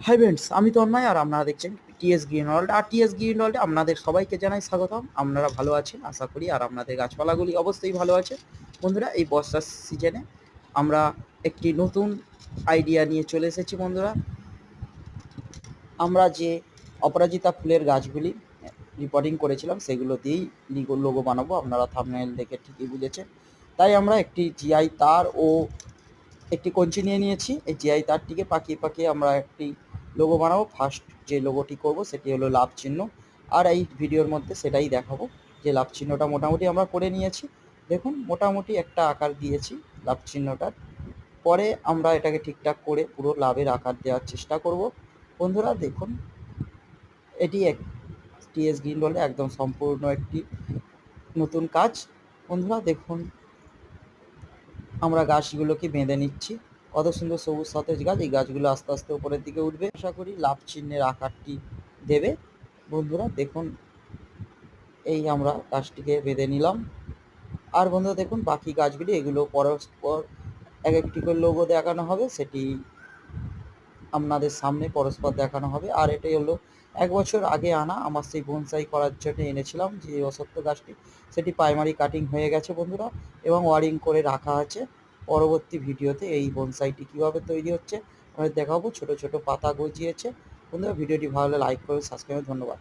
Hi friends, আমি তন্ময় আর আপনারা দেখছেন টিএস গ্রিন ওয়ার্ল্ড। আর টিএস গ্রিন ওয়ার্ল্ডে আপনাদের সবাইকে জানাই স্বাগতম। আপনারা ভালো আছেন আশা করি, আর আপনাদের গাছপালাগুলি অবশ্যই ভালো আছে। বন্ধুরা, এই বর্ষার সিজনে আমরা একটি নতুন আইডিয়া নিয়ে চলে এসেছি। বন্ধুরা, আমরা যে অপরাজিতা ফুলের গাছগুলি রিপোর্টিং করেছিলাম সেগুলো দিয়েই লোগো বানাবো। আপনারা থাম্বনেল দেখে ঠিকই বুঝেছেন। তাই আমরা একটি জিআই তার ও একটি কঞ্চি নিয়ে নিয়েছি। এই জিআই তারটিকে পাকিয়ে পাকিয়ে আমরা একটি লোগো বানাবো। ফার্স্ট যে লোগোটি করব সেটি হলো লাভ চিহ্ন, আর এই ভিডিওর মধ্যে সেটাই দেখাবো যে লাভ চিহ্নটা মোটামুটি আমরা করে নিয়েছি। দেখুন, মোটামুটি একটা আকার দিয়েছি লাভ চিহ্নটার। পরে আমরা এটাকে ঠিকঠাক করে পুরো লাভের আকার দেওয়ার চেষ্টা করব। বন্ধুরা দেখুন, এটি এক টিএস গ্রিন বলে একদম সম্পূর্ণ একটি নতুন কাজ। বন্ধুরা দেখুন, আমরা গাছগুলোকে বেঁধে নিচ্ছি। কত সুন্দর সবুজ সতেজ গাছ। এই গাছগুলো আস্তে আস্তে উপরের দিকে উঠবে। আশা করি লাভ চিহ্নের আকারটি দেবে। বন্ধুরা দেখুন, এই আমরা গাছটিকে বেঁধে নিলাম। আর বন্ধুরা দেখুন, বাকি গাছগুলি এগুলো পরস্পর এক একটি করে লোগো দেখানো হবে, সেটি আপনাদের সামনে পরস্পর দেখানো হবে। আর এটাই হলো 1 বছর আগে আনা আমার সেই বনসাই করার জন্য এনেছিলাম যে অশ্বত্থ গাছটি, সেটি প্রাইমারি কাটিং হয়ে গেছে বন্ধুরা, এবং ওয়ারিং করে রাখা আছে। পরবর্তী ভিডিওতে এই বনসাইটি কীভাবে তৈরি হচ্ছে আমি দেখাবো। ছোট ছোট পাতা গজিয়েছে। বন্ধুরা, ভিডিওটি ভালো লাগলে লাইক করে সাবস্ক্রাইব। ধন্যবাদ।